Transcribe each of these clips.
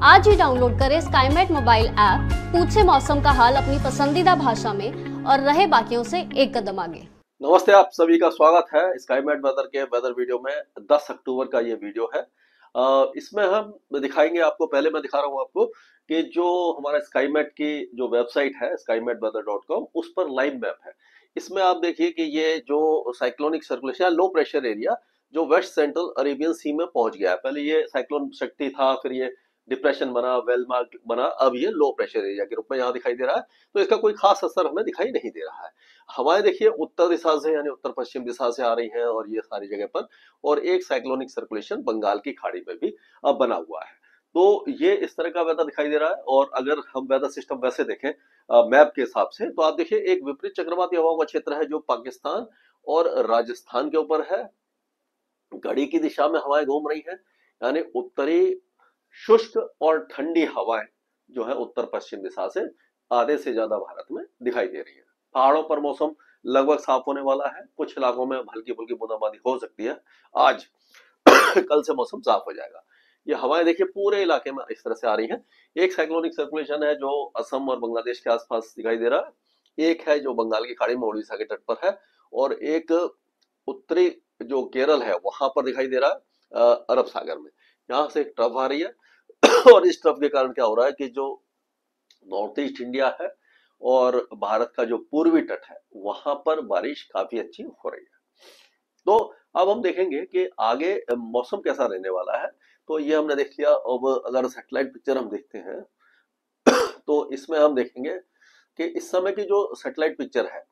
आज ही डाउनलोड करें Skymet mobile app, पूछे मौसम का हाल अपनी पसंदीदा भाषा में और रहे बाकियों से एक कदम आगे। नमस्ते, आप सभी का स्वागत है स्काईमेट वेदर के वेदर वीडियो में। 10 अक्टूबर का ये वीडियो है। इसमें हम दिखाएंगे आपको, पहले मैं दिखा रहा हूँ आपको कि जो हमारा स्काईमेट की जो वेबसाइट है skymetweather.com, उस पर लाइव मैप है। इसमें आप देखिए कि ये जो cyclonic circulation low pressure area जो वेस्ट सेंट्रल अरेबियन सी में पहुंच गया है। पहले ये साइक्लोन शक्ति था, फिर ये डिप्रेशन बना, वेल मार्क बना, अब ये लो प्रेशर एरिया के रूप में यहाँ दिखाई दे रहा है। तो इसका कोई खास असर हमें दिखाई नहीं दे रहा है। हवाएं देखिए उत्तर दिशा से यानी उत्तर पश्चिम दिशा से आ रही हैं और ये सारी जगह पर, और एक साइक्लोनिक सर्कुलेशन बंगाल की खाड़ी में भी अब बना हुआ है। तो ये इस तरह का वेदर दिखाई दे रहा है। और अगर हम वेदर सिस्टम वैसे देखें मैप के हिसाब से, तो आप देखिए एक विपरीत चक्रवाती हवाओं का क्षेत्र है जो पाकिस्तान और राजस्थान के ऊपर है। घड़ी की दिशा में हवाएं घूम रही हैं, यानी उत्तरी शुष्क और ठंडी हवाएं जो है उत्तर पश्चिम दिशा से आधे से ज्यादा भारत में दिखाई दे रही है। पहाड़ों पर मौसम लगभग साफ होने वाला है, कुछ इलाकों में हल्की फुल्की बूंदाबांदी हो सकती है आज। कल से मौसम साफ हो जाएगा। ये हवाएं देखिए पूरे इलाके में इस तरह से आ रही हैं। एक साइक्लोनिक सर्कुलेशन है जो असम और बांग्लादेश के आसपास दिखाई दे रहा है, एक है जो बंगाल की खाड़ी में उड़ीसा के तट पर है, और एक उत्तरी जो केरल है वहां पर दिखाई दे रहा है अरब सागर में। यहाँ से एक ट्रफ आ रही है और इस ट्रफ के कारण क्या हो रहा है कि जो नॉर्थ ईस्ट इंडिया है और भारत का जो पूर्वी तट है वहां पर बारिश काफी अच्छी हो रही है। तो अब हम देखेंगे कि आगे मौसम कैसा रहने वाला है। तो ये हमने देख लिया। अब अगर सैटेलाइट पिक्चर हम देखते हैं तो इसमें हम देखेंगे कि इस समय की जो सैटेलाइट पिक्चर है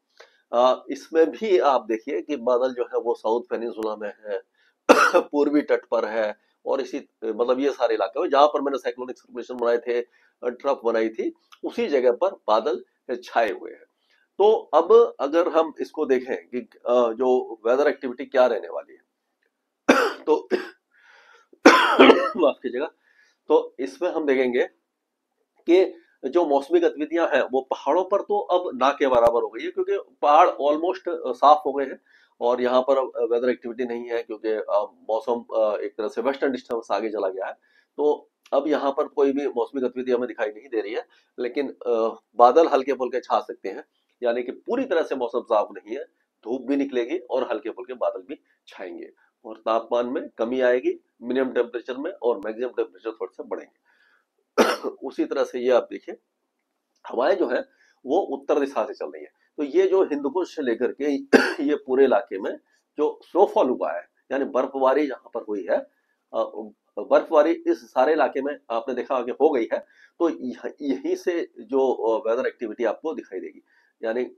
इसमें भी आप देखिए कि बादल जो है वो साउथ पेनिनसुला में है, पूर्वी तट पर है, और इसी मतलब ये सारे इलाके में जहां पर मैंने साइक्लोनिक सर्कुलेशन बनाए थे, ट्रफ बनाई थी, उसी जगह पर बादल छाए हुए हैं। तो अब अगर हम इसको देखें कि जो वेदर एक्टिविटी क्या रहने वाली है तो माफ कीजिएगा, तो इसमें हम देखेंगे कि जो मौसमी गतिविधियां हैं वो पहाड़ों पर तो अब ना के बराबर हो गई है, क्योंकि पहाड़ ऑलमोस्ट साफ हो गए हैं और यहाँ पर वेदर एक्टिविटी नहीं है, क्योंकि मौसम एक तरह से वेस्टर्न डिस्टर्बेंस आगे चला गया है। तो अब यहाँ पर कोई भी मौसमी गतिविधि हमें दिखाई नहीं दे रही है, लेकिन बादल हल्के फुल्के छा सकते हैं, यानी कि पूरी तरह से मौसम साफ नहीं है। धूप भी निकलेगी और हल्के फुल्के बादल भी छाएंगे और तापमान में कमी आएगी, मिनिमम टेम्परेचर में, और मैक्सिमम टेम्परेचर थोड़े से बढ़ेंगे। उसी तरह से ये आप देखिए हवाएं जो है वो उत्तर दिशा से चल रही है। तो ये जो हिंदुकुश से लेकर के ये पूरे इलाके में जो स्नोफॉल हुआ है, यानी बर्फबारी जहां पर हुई है, बर्फबारी इस सारे इलाके में आपने देखा कि हो गई है। तो यहीं से जो वेदर एक्टिविटी आपको दिखाई देगी, यानी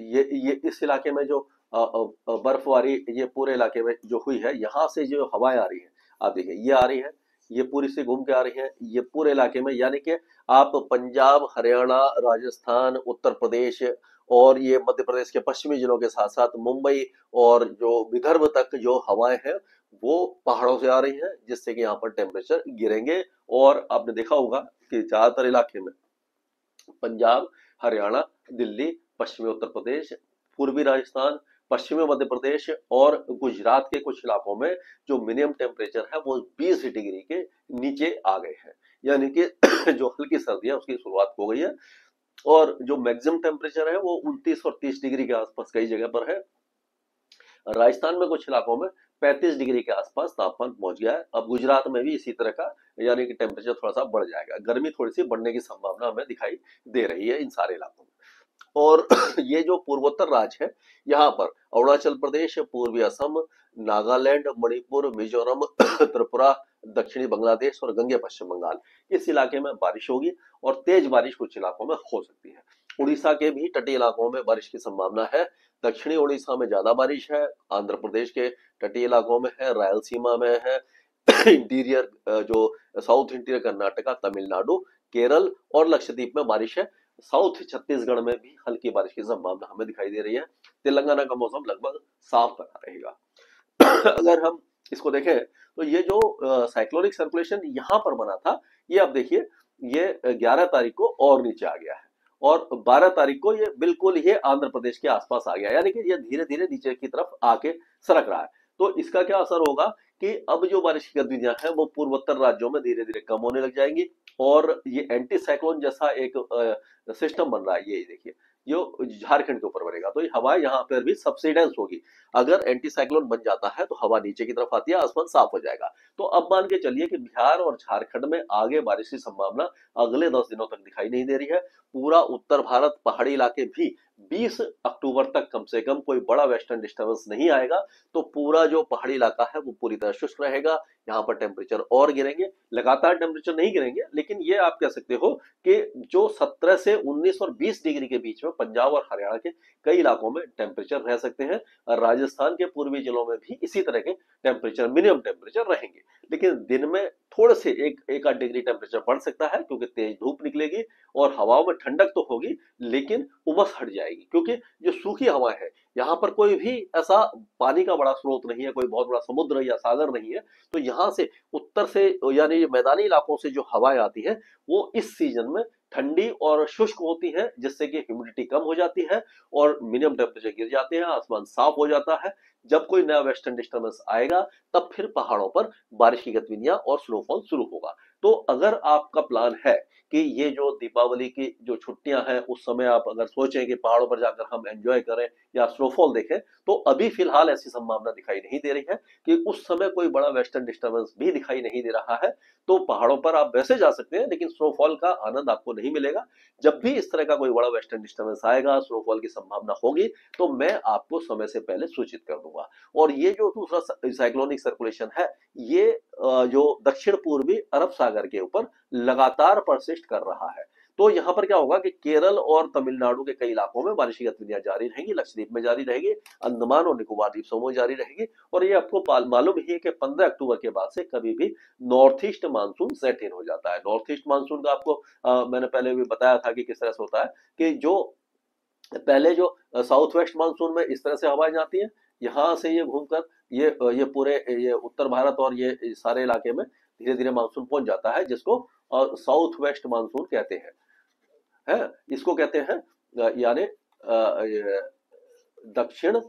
ये इस इलाके में जो बर्फबारी ये पूरे इलाके में जो हुई है, यहाँ से जो हवाएं आ रही है आप देखिए, ये आ रही है, ये पूरी से घूम के आ रही है, ये पूरे इलाके में, यानी कि आप पंजाब, हरियाणा, राजस्थान, उत्तर प्रदेश और ये मध्य प्रदेश के पश्चिमी जिलों के साथ साथ मुंबई और जो विदर्भ तक जो हवाएं हैं वो पहाड़ों से आ रही हैं, जिससे कि यहाँ पर टेम्परेचर गिरेंगे। और आपने देखा होगा कि ज्यादातर इलाके में पंजाब, हरियाणा, दिल्ली, पश्चिमी उत्तर प्रदेश, पूर्वी राजस्थान, पश्चिमी मध्य प्रदेश और गुजरात के कुछ इलाकों में जो मिनिमम टेम्परेचर है वो 20 डिग्री के नीचे आ गए हैं, यानी कि जो हल्की सर्दी है उसकी शुरुआत हो गई है। और जो मैक्सिमम टेम्परेचर है वो 29 और 30 डिग्री के आसपास कई जगह पर है। राजस्थान में कुछ इलाकों में 35 डिग्री के आसपास तापमान पहुंच गया है। अब गुजरात में भी इसी तरह का, यानी कि टेम्परेचर थोड़ा सा बढ़ जाएगा, गर्मी थोड़ी सी बढ़ने की संभावना हमें दिखाई दे रही है इन सारे इलाकों में। और ये जो पूर्वोत्तर राज्य है, यहाँ पर अरुणाचल प्रदेश, पूर्वी असम, नागालैंड, मणिपुर, मिजोरम, त्रिपुरा, दक्षिणी बांग्लादेश और गंगे पश्चिम बंगाल, इस इलाके में बारिश होगी और तेज बारिश कुछ इलाकों में हो सकती है। उड़ीसा के भी तटीय इलाकों में बारिश की संभावना है। दक्षिणी उड़ीसा में ज्यादा बारिश है, आंध्र प्रदेश के तटीय इलाकों में है, रायलसीमा में है, इंटीरियर जो साउथ इंटीरियर कर्नाटका, तमिलनाडु, केरल और लक्षद्वीप में बारिश है। साउथ छत्तीसगढ़ में भी हल्की बारिश की संभावना हमें दिखाई दे रही है। तेलंगाना का मौसम लगभग साफ बना रहेगा। अगर हम इसको देखें तो ये जो साइक्लोनिक सर्कुलेशन यहाँ पर बना था, ये आप देखिए ये 11 तारीख को और नीचे आ गया है और 12 तारीख को ये बिल्कुल ही आंध्र प्रदेश के आसपास आ गया, यानी कि ये धीरे धीरे नीचे की तरफ आके सरक रहा है। तो इसका क्या असर होगा कि अब जो बारिश की गतिविधियां हैं वो पूर्वोत्तर राज्यों में धीरे धीरे कम होने लग जाएंगी और ये एंटी साइक्लोन जैसा एक सिस्टम बन रहा है। ये देखिए जो झारखंड के ऊपर बनेगा तो ये हवा यहाँ पर भी सबसिडेंस होगी। अगर एंटी साइक्लोन बन जाता है तो हवा नीचे की तरफ आती है, आसमान साफ हो जाएगा। तो अब मान के चलिए कि बिहार और झारखंड में आगे बारिश की संभावना अगले 10 दिनों तक दिखाई नहीं दे रही है। पूरा उत्तर भारत, पहाड़ी इलाके भी 20 अक्टूबर तक कम से कम कोई बड़ा वेस्टर्न डिस्टर्बेंस नहीं आएगा तो पूरा जो पहाड़ी इलाका है वो पूरी तरह शुष्क रहेगा। यहाँ पर टेम्परेचर और गिरेंगे, लगातार टेम्परेचर नहीं गिरेंगे, लेकिन ये आप कह सकते हो कि जो 17 से 19 और 20 डिग्री के बीच में पंजाब और हरियाणा के कई इलाकों में टेम्परेचर रह सकते हैं। और राजस्थान के पूर्वी जिलों में भी इसी तरह के टेम्परेचर, मिनिमम टेम्परेचर रहेंगे। लेकिन दिन में थोड़े से एक आध डिग्री टेम्परेचर बढ़ सकता है क्योंकि तेज धूप निकलेगी और हवाओं में ठंडक तो होगी लेकिन उमस हट जाएगी, क्योंकि जो सूखी हवा है यहाँ पर कोई भी ऐसा पानी का बड़ा स्रोत नहीं है, कोई बहुत बड़ा समुद्र या सागर नहीं है। तो यहाँ से उत्तर से यानी मैदानी इलाकों से जो हवाएं आती है वो इस सीजन में ठंडी और शुष्क होती है, जिससे कि ह्यूमिडिटी कम हो जाती है और मिनिमम टेम्परेचर गिर जाते हैं, आसमान साफ हो जाता है। जब कोई नया वेस्टर्न डिस्टर्बेंस आएगा तब फिर पहाड़ों पर बारिश की गतिविधियां और स्नोफॉल शुरू होगा। तो अगर आपका प्लान है कि ये जो दीपावली की जो छुट्टियां हैं उस समय आप अगर सोचें कि पहाड़ों पर जाकर हम एंजॉय करें या स्नोफॉल देखें, तो अभी फिलहाल ऐसी संभावना दिखाई नहीं दे रही है कि उस समय कोई बड़ा वेस्टर्न डिस्टर्बेंस भी दिखाई नहीं दे रहा है। तो पहाड़ों पर आप वैसे जा सकते हैं लेकिन स्नोफॉल का आनंद आपको नहीं मिलेगा। जब भी इस तरह का कोई बड़ा वेस्टर्न डिस्टर्बेंस आएगा, स्नोफॉल की संभावना होगी, तो मैं आपको समय से पहले सूचित कर दूंगा। और ये जो दूसरा साइक्लोनिक सर्कुलेशन है ये जो दक्षिण पूर्वी अरब सागर के ऊपर लगातार परसिस्ट कर रहा है। तो यहाँ पर क्या होगा कि केरल और तमिलनाडु के कई इलाकों में बारिश की गतिविधियां जारी रहेंगी, लक्षद्वीप में जारी रहेगी, अंडमान और निकोबार द्वीप समूह में जारी रहेगी। और ये आपको मालूम ही है कि 15 अक्टूबर के बाद से कभी भी नॉर्थ ईस्ट मानसून सेट इन हो जाता है। नॉर्थ ईस्ट मानसून का आपको मैंने पहले भी बताया था कि किस तरह से होता है कि जो पहले जो साउथ वेस्ट मानसून में इस तरह से हवाएं जाती हैं, यहाँ से ये घूमकर ये पूरे ये उत्तर भारत और ये सारे इलाके में धीरे धीरे मानसून पहुंच जाता है, जिसको साउथ वेस्ट मानसून कहते हैं। इसको कहते हैं यानी दक्षिण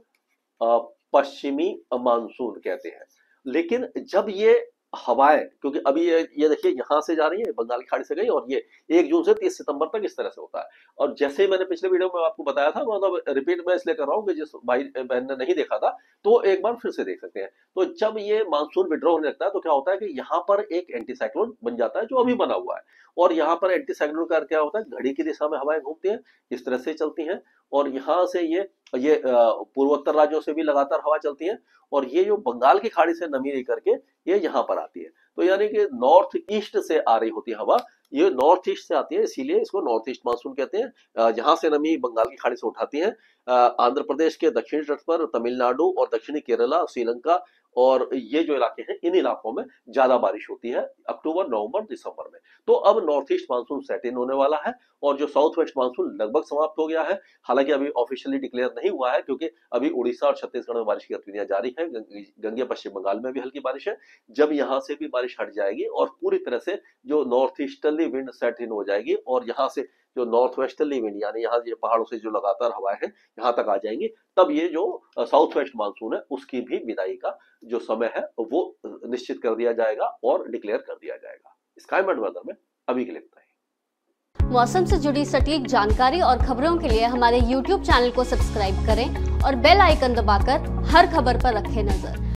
पश्चिमी मानसून कहते हैं। लेकिन जब ये हवाएं, क्योंकि अभी ये देखिए यहाँ से जा रही है, बंगाल की खाड़ी से गई और ये 1 जून से 30 सितंबर तक इस तरह से होता है। और जैसे ही मैंने पिछले वीडियो में आपको बताया था, मतलब रिपीट मैं इसलिए कर रहा हूँ कि जिस भाई बहन ने नहीं देखा था तो एक बार फिर से देख सकते हैं। तो जब ये मानसून विड्रॉ होने लगता है तो क्या होता है कि यहाँ पर एक एंटी साइक्लोन बन जाता है जो अभी बना हुआ है। और यहाँ पर एंटी साइक्लोन का क्या होता है, घड़ी की दिशा में हवाएं घूमती हैं, इस तरह से चलती हैं और यहाँ से ये पूर्वोत्तर राज्यों से भी लगातार हवा चलती है और ये जो बंगाल की खाड़ी से नमी लेकर के ये यहाँ पर आती है। तो यानी कि नॉर्थ ईस्ट से आ रही होती है हवा, ये नॉर्थ ईस्ट से आती है, इसीलिए इसको नॉर्थ ईस्ट मानसून कहते हैं। जहां से नमी बंगाल की खाड़ी से उठाती है, आंध्र प्रदेश के दक्षिणी तट पर, तमिलनाडु और दक्षिणी केरला, श्रीलंका और ये जो इलाके हैं, इन इलाकों में ज्यादा बारिश होती है अक्टूबर, नवंबर, दिसंबर में। तो अब नॉर्थ ईस्ट मानसून सेट इन होने वाला है और जो साउथ वेस्ट मानसून लगभग समाप्त हो गया है। हालांकि अभी ऑफिशियली डिक्लेयर नहीं हुआ है क्योंकि अभी उड़ीसा और छत्तीसगढ़ में बारिश की गतिविधियां जारी है, गंगे पश्चिम बंगाल में भी हल्की बारिश है। जब यहाँ से भी बारिश हट जाएगी और पूरी तरह से जो नॉर्थ ईस्टर्ली विंड सेट इन हो जाएगी और यहाँ से जो नॉर्थ वेस्टर्ली विंड यानी यहाँ ये पहाड़ों से जो लगातार हवाएं हैं यहाँ तक आ जाएंगी, तब ये जो साउथ वेस्ट मानसून है उसकी भी विदाई का जो समय है वो निश्चित कर दिया जाएगा और डिक्लेयर कर दिया जाएगा। स्काईमेट वेदर में अभी के लिए इतना ही। मौसम से जुड़ी सटीक जानकारी और खबरों के लिए हमारे YouTube चैनल को सब्सक्राइब करें और बेल आइकन दबाकर हर खबर पर रखें नजर।